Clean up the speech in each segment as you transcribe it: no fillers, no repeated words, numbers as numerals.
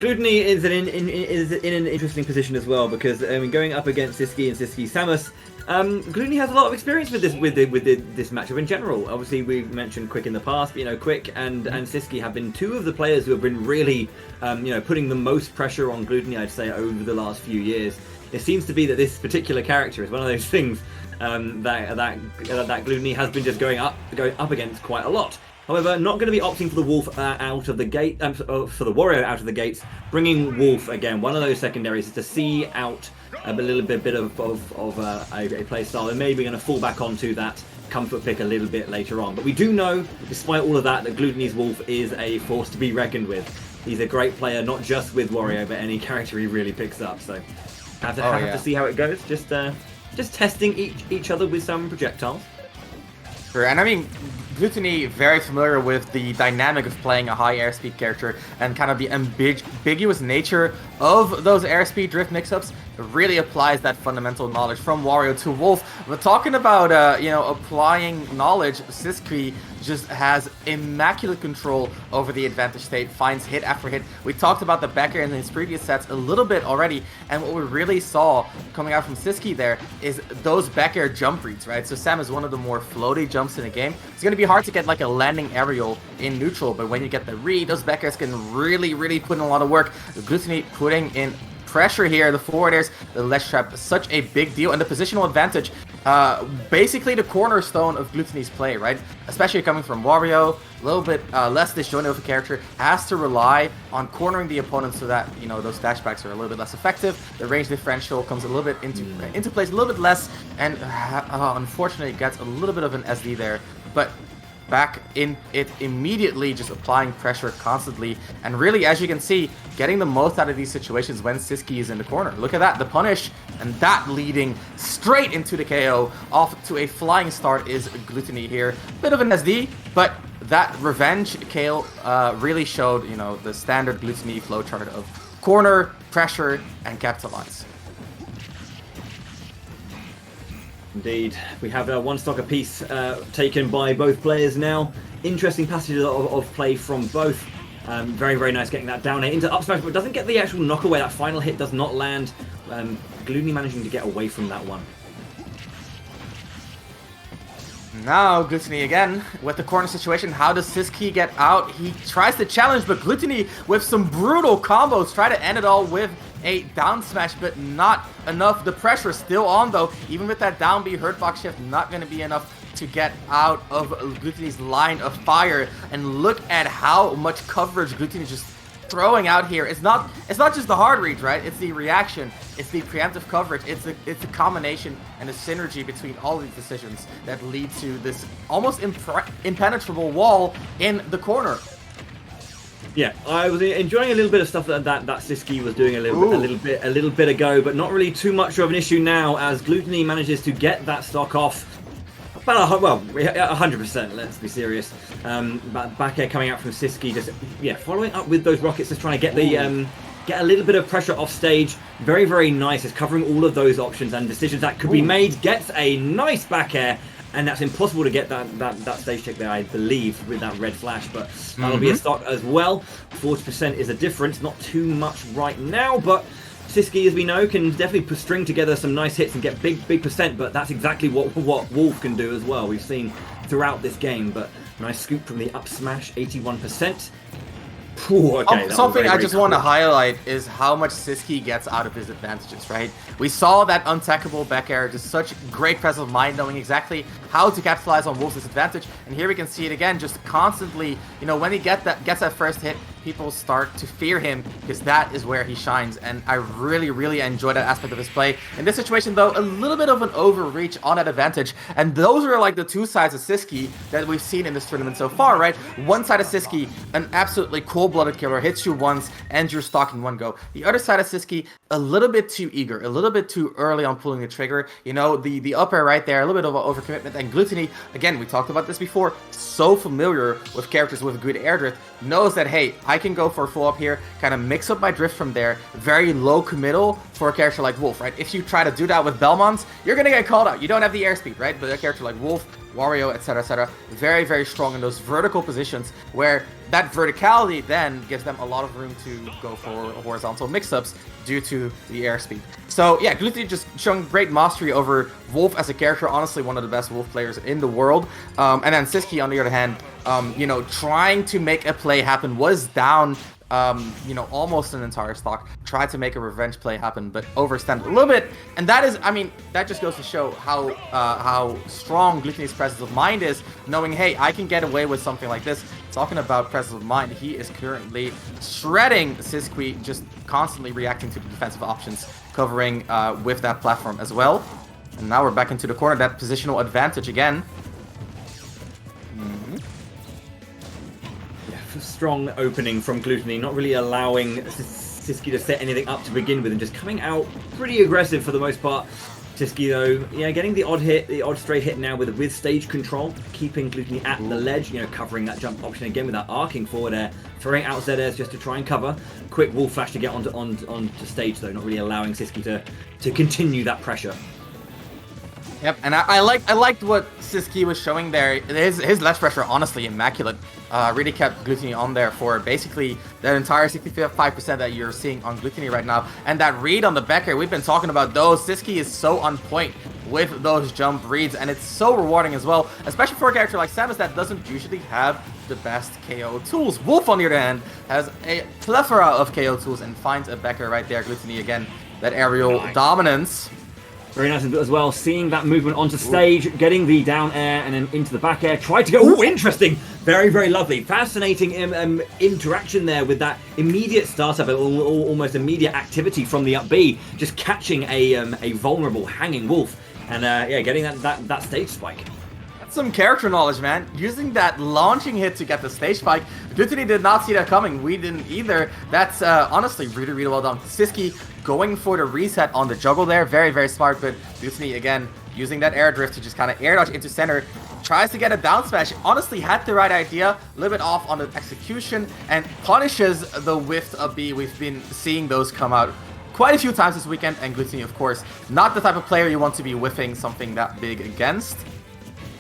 Glutonny is in an interesting position as well because going up against sisqui and sisqui Samus, Glutonny has a lot of experience with this matchup in general. Obviously, we mentioned Quick in the past, but Quick and sisqui have been two of the players who have been really putting the most pressure on Glutonny, I'd say, over the last few years. It seems to be that this particular character is one of those things that Glutonny has been just going up against quite a lot. However, not going to be opting for the Wolf out of the gate, for the Warrior out of the gates, bringing Wolf again. One of those secondaries is to see out a little bit of a play style, and maybe going to fall back onto that comfort pick a little bit later on. But we do know, despite all of that Glutonny's Wolf is a force to be reckoned with. He's a great player, not just with Wario, but any character he really picks up. So have to see how it goes. Just testing each other with some projectiles. Sure, and I mean, Glutonny very familiar with the dynamic of playing a high airspeed character and kind of the ambiguous nature of those airspeed drift mix-ups. Really applies that fundamental knowledge from Wario to Wolf. But talking about applying knowledge, sisqui just has immaculate control over the advantage state, finds hit after hit. We talked about the back air in his previous sets a little bit already, and what we really saw coming out from sisqui there is those back air jump reads, right? So Sam is one of the more floaty jumps in the game. It's going to be hard to get like a landing aerial in neutral, but when you get the read, those back airs can really put in a lot of work. Glutonny putting in pressure here, the forward airs, the ledge trap, such a big deal, and the positional advantage, basically the cornerstone of Glutonny's play, right? Especially coming from Wario, a little bit less disjointed of a character, has to rely on cornering the opponent so that, those dashbacks are a little bit less effective. The range differential comes a little bit into place, a little bit less, and unfortunately gets a little bit of an SD there, but back in it immediately, just applying pressure constantly, and really, as you can see, getting the most out of these situations when sisqui is in the corner. Look at that, the punish, and that leading straight into the KO. Off to a flying start is Glutonny here. Bit of an SD, but that revenge KO really showed, the standard Glutonny flowchart of corner, pressure, and capitalize. Indeed. We have one stock apiece taken by both players now. Interesting passages of play from both. Very nice getting that down into up smash, but doesn't get the actual knock away. That final hit does not land. Glutonny managing to get away from that one. Now Glutonny again with the corner situation. How does sisqui get out? He tries to challenge, but Glutonny with some brutal combos try to end it all with a down smash, but not enough. The pressure still on though. Even with that down B hurtbox shift, not going to be enough to get out of Glutonny's line of fire. And look at how much coverage Glutonny is just throwing out here. It's not just the hard read, right? It's the reaction, it's the preemptive coverage, it's the combination and the synergy between all these decisions that lead to this almost impenetrable wall in the corner. Yeah, I was enjoying a little bit of stuff that sisqui was doing a little bit ago, but not really too much of an issue now as Glutonny manages to get that stock off. About 100%. Let's be serious. Back air coming out from sisqui, just following up with those rockets, just trying to get the get a little bit of pressure off stage. Very nice. It's covering all of those options and decisions that could be made. Gets a nice back air. And that's impossible to get that stage check there, I believe, with that red flash. But that'll be a stock as well. 40% is a difference. Not too much right now, but sisqui, as we know, can definitely string together some nice hits and get big percent. But that's exactly what Wolf can do as well. We've seen throughout this game. But nice scoop from the up smash, 81%. Ooh, okay, something I just want to highlight is how much sisqui gets out of his advantages, right? We saw that untackable back air, just such great presence of mind, knowing exactly how to capitalize on Wolf's disadvantage. And here we can see it again, just constantly, when he gets that first hit, people start to fear him because that is where he shines. And I really enjoy that aspect of his play. In this situation, though, a little bit of an overreach on that advantage. And those are like the two sides of sisqui that we've seen in this tournament so far, right? One side of sisqui, an absolutely cold-blooded killer, hits you once, ends your stock in one go. The other side of sisqui, a little bit too eager, a little bit too early on pulling the trigger. The up air right there, a little bit of an overcommitment. And Glutonny, again, we talked about this before, so familiar with characters with good air drift, knows that, hey, I can go for a full up here, kind of mix up my drift from there. Very low committal for a character like Wolf, right? If you try to do that with Belmonts, you're going to get called out. You don't have the airspeed, right? But a character like Wolf, Wario, etc., very strong in those vertical positions where that verticality then gives them a lot of room to go for horizontal mix-ups due to the airspeed. So yeah, Glutonny just showing great mastery over Wolf as a character, honestly one of the best Wolf players in the world. And then sisqui, on the other hand, you know, trying to make a play happen, was down you know, almost an entire stock, tried to make a revenge play happen, but overextended a little bit. And that is, I mean, that just goes to show how strong Glutonny's presence of mind is, knowing, hey, I can get away with something like this. Talking about presence of mind, he is currently shredding sisqui, just constantly reacting to the defensive options, covering with that platform as well. And now we're back into the corner, that positional advantage again. Strong opening from Glutonny, not really allowing sisqui to set anything up to begin with, and just coming out pretty aggressive for the most part. sisqui though, yeah, getting the odd hit, the odd stray hit now with stage control, keeping Glutonny at the ledge, you know, covering that jump option again with that arcing forward air, throwing out Z-airs just to try and cover. Quick wall flash to get onto stage though, not really allowing sisqui to continue that pressure. Yep, and I liked what sisqui was showing there. His ledge pressure, honestly, immaculate. Really kept Glutonny on there for basically that entire 65% that you're seeing on Glutonny right now. And that read on the back air, we've been talking about those. sisqui is so on point with those jump reads, and it's so rewarding as well, especially for a character like Samus that doesn't usually have the best KO tools. Wolf, on the other hand, has a plethora of KO tools and finds a back air right there. Glutonny again, that aerial dominance. Very nice as well, seeing that movement onto stage, getting the down air and then into the back air, tried to go, ooh, interesting, very, very lovely, fascinating interaction there with that immediate startup, almost immediate activity from the up B, just catching a vulnerable hanging Wolf, and yeah, getting that stage spike. That's some character knowledge, man. Using that launching hit to get the stage spike. Glutonny did not see that coming, we didn't either. That's honestly really, really well done. sisqui going for the reset on the juggle there, very, very smart, but Glutonny again using that air drift to just kind of air dodge into center, tries to get a down smash, honestly had the right idea, a little bit off on the execution, and punishes the whiffed up B. We've been seeing those come out quite a few times this weekend, and Glutonny, of course, not the type of player you want to be whiffing something that big against.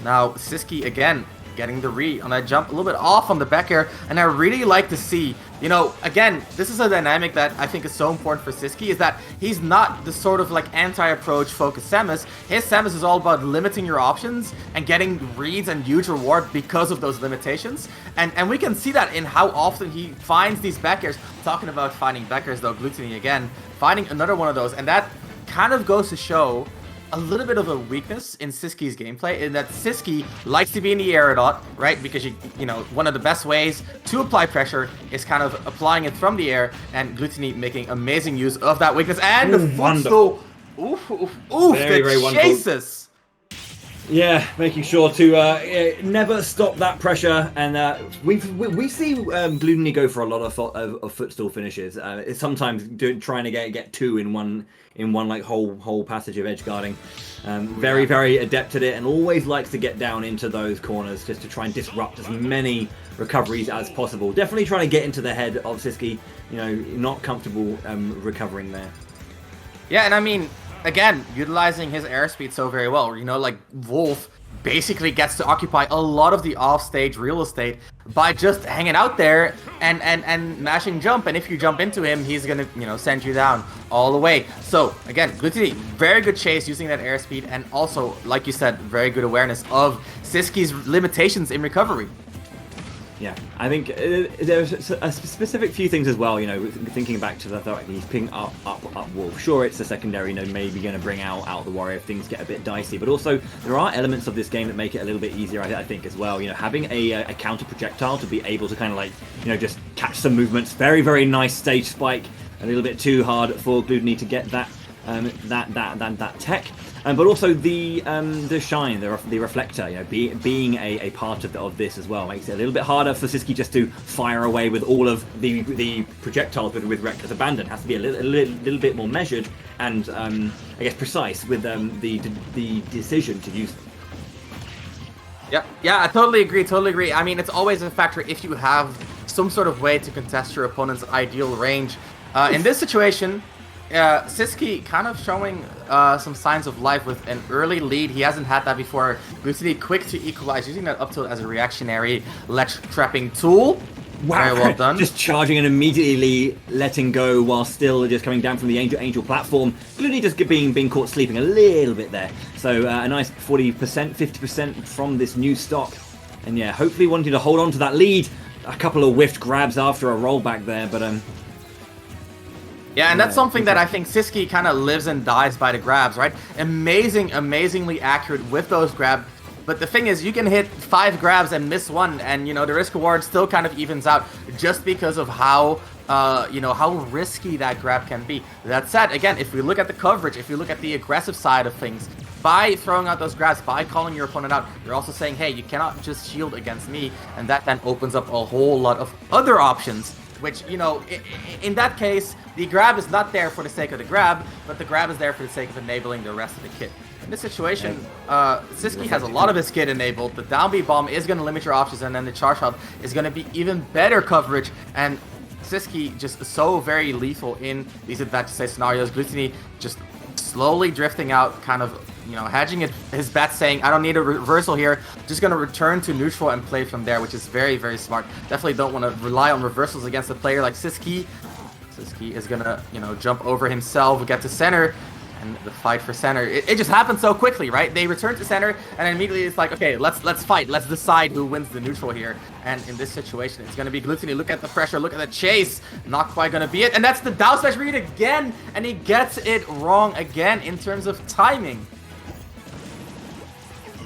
Now sisqui again getting the read on that jump, a little bit off on the back air, and I really like to see, you know, again, this is a dynamic that I think is so important for sisqui, is that he's not the sort of like anti-approach focused Samus. His Samus is all about limiting your options and getting reads and huge reward because of those limitations, and we can see that in how often he finds these back airs. Talking about finding back airs though, Glutonny again finding another one of those, and that kind of goes to show a little bit of a weakness in sisqi's gameplay, in that sisqui likes to be in the air a lot, right? Because you know, one of the best ways to apply pressure is kind of applying it from the air, and Glutonny making amazing use of that weakness, and the footstool. Oof, oof, oof, very, very wonderful. Jesus. Yeah, making sure to never stop that pressure, and we see Glutonny go for a lot of footstool finishes. It's sometimes trying to get two in one like whole passage of edge guarding. Very, very adept at it, and always likes to get down into those corners just to try and disrupt as many recoveries as possible. Definitely trying to get into the head of sisqui. You know, not comfortable recovering there. Yeah, and I mean, again, utilizing his airspeed so very well. You know, like Wolf basically gets to occupy a lot of the offstage real estate by just hanging out there and mashing jump. And if you jump into him, he's gonna, you know, send you down all the way. So again, Glutonny, very good chase using that airspeed, and also, like you said, very good awareness of sisqi's limitations in recovery. Yeah, I think there's a specific few things as well, you know, thinking back to the fact that he's picking up Wolf. Sure, it's a secondary, you know, maybe going to bring out the Warrior if things get a bit dicey, but also there are elements of this game that make it a little bit easier, I think, as well. You know, having a counter projectile to be able to kind of like, you know, just catch some movements. Very, very nice stage spike. A little bit too hard for Glutonny to get that tech. But also the shine, the reflector, you know, being a part of this as well makes it a little bit harder for sisqui just to fire away with all of the projectiles with reckless abandon. It has to be a little bit more measured and I guess precise with the decision to use them. Yeah, I totally agree. I mean, it's always a factor if you have some sort of way to contest your opponent's ideal range. In this situation, sisqui kind of showing some signs of life with an early lead. He hasn't had that before. Glutonny quick to equalize, using that up tilt as a reactionary ledge trapping tool. Wow, Very well done. Just charging and immediately letting go while still just coming down from the Angel platform. Glutonny just being caught sleeping a little bit there. So a nice 40%, 50% from this new stock. And yeah, hopefully wanting to hold on to that lead. A couple of whiffed grabs after a rollback there, but yeah, and that's something that I think sisqui kind of lives and dies by the grabs, right? Amazingly accurate with those grabs. But the thing is, you can hit 5 grabs and miss one, and, you know, the risk reward still kind of evens out just because of how, you know, how risky that grab can be. That said, again, if we look at the coverage, if you look at the aggressive side of things, by throwing out those grabs, by calling your opponent out, you're also saying, hey, you cannot just shield against me, and that then opens up a whole lot of other options, which, you know, in that case, the grab is not there for the sake of the grab, but the grab is there for the sake of enabling the rest of the kit. In this situation, sisqui has a lot of his kit enabled. The down B bomb is going to limit your options, and then the charge shot is going to be even better coverage. And sisqui just so very lethal in these advantage state scenarios. Glutonny just slowly drifting out, kind of, you know, hedging his bets, saying, I don't need a reversal here. Just going to return to neutral and play from there, which is very smart. Definitely don't want to rely on reversals against a player like sisqui. Sisqui is going to, you know, jump over himself, get to center. And the fight for center, it just happened so quickly, right? They return to center, and immediately it's like, okay, let's fight. Let's decide who wins the neutral here. And in this situation, it's going to be Glutonny. Look at the pressure. Look at the chase. Not quite going to be it. And that's the down smash read again. And he gets it wrong again in terms of timing.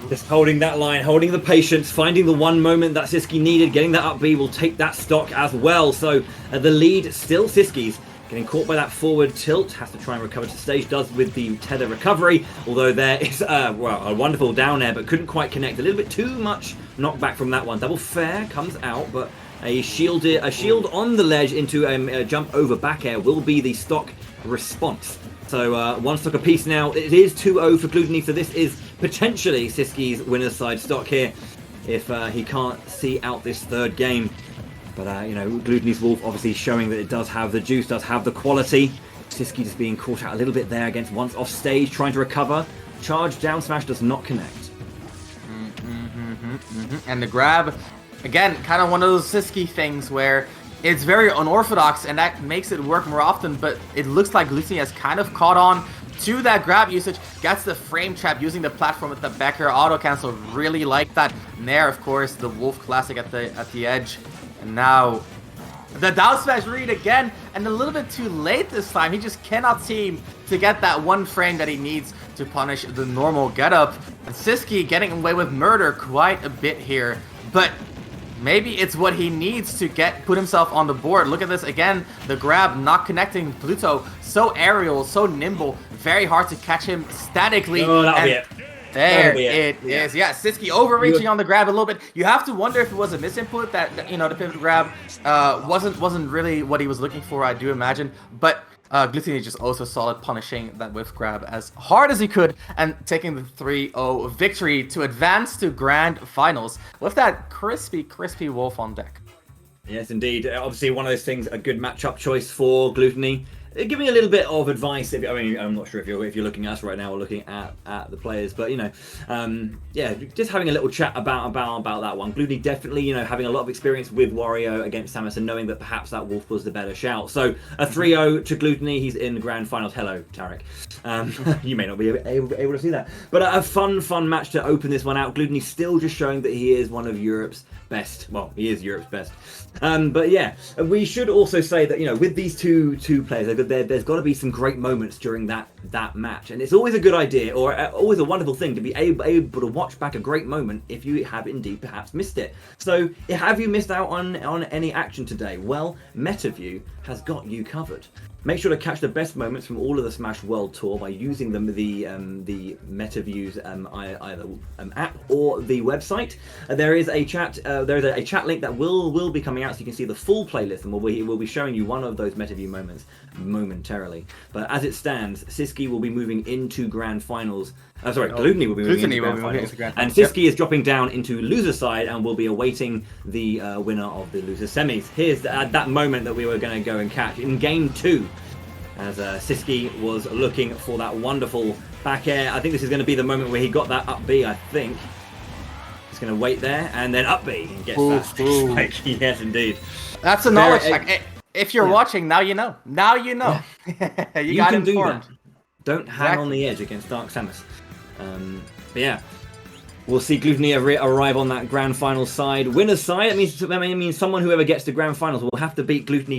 Just holding that line, holding the patience, finding the one moment that sisqui needed, getting that up B will take that stock as well. So the lead still sisqui's. Getting caught by that forward tilt, has to try and recover to stage, does with the tether recovery, although there is well, a wonderful down air, but couldn't quite connect. A little bit too much knockback from that one. Double fair comes out, but a shield on the ledge into a jump over back air will be the stock response. So one stock apiece now. It is 2-0 for Glutonny, so this is potentially sisqui's winner's side stock here if he can't see out this third game. But, you know, Glutonny's Wolf obviously showing that it does have the juice, does have the quality. sisqui just being caught out a little bit there against once off stage, trying to recover. Charge down smash does not connect. And the grab, again, kind of one of those sisqui things where it's very unorthodox, and that makes it work more often, but it looks like Glutonny has kind of caught on to that grab usage, gets the frame trap using the platform with the back air auto cancel. Really like that. Nair, of course, the Wolf classic at the edge. And now the down smash read again, and a little bit too late this time. He just cannot seem to get that one frame that he needs to punish the normal getup. And sisqui getting away with murder quite a bit here, but maybe it's what he needs to put himself on the board. Look at this again, the grab not connecting. Pluto, so aerial, so nimble, very hard to catch him statically. Oh, that'll be it. There it is. Yeah, sisqui overreaching on the grab a little bit. You have to wonder if it was a misinput, that, you know, the pivot grab wasn't really what he was looking for, I do imagine. But Glutonny just also solid, punishing that whiff grab as hard as he could and taking the 3-0 victory to advance to grand finals with that crispy Wolf on deck. Yes, indeed. Obviously, one of those things, a good matchup choice for Glutonny. Giving a little bit of advice. I mean, I'm not sure if you're looking at us right now or looking at the players, but, you know, yeah, just having a little chat about that one. Glutonny definitely, you know, having a lot of experience with Wario against Samus and knowing that perhaps that Wolf was the better shout. So a 3-0 to Glutonny. He's in the grand finals. Hello, Tarek. You may not be able to see that, but a fun match to open this one out. Glutonny still just showing that he is one of Europe's best. Well, he is Europe's best. But yeah, we should also say that, you know, with these two players, there's got to be some great moments during that match, and it's always a good idea, or always a wonderful thing to be able to watch back a great moment if you have indeed perhaps missed it. So, have you missed out on any action today? Well, MetaView has got you covered. Make sure to catch the best moments from all of the Smash World Tour by using the MetaView's either app or the website. There is a chat link that will be coming out, so you can see the full playlist, and we'll be showing you one of those MetaView moments momentarily. But as it stands, sisqui will be moving into grand finals. Glutonny will be moving into grand finals, and sisqui is dropping down into loser side and will be awaiting the winner of the loser semis. Here's that moment that we were going to go and catch in game 2, as sisqui was looking for that wonderful back air. I think this is going to be the moment where he got that up B, I think. Just going to wait there, and then up B and gets Ooh, that spike. Yes, indeed. That's a knowledge check. If you're watching, now you know. Now you know. Yeah. you got can informed. do that. Don't hang on the edge against Dark Samus. But yeah. We'll see Glutonny arrive on that grand final side. Winner's side, that means someone whoever gets to grand finals will have to beat Glutonny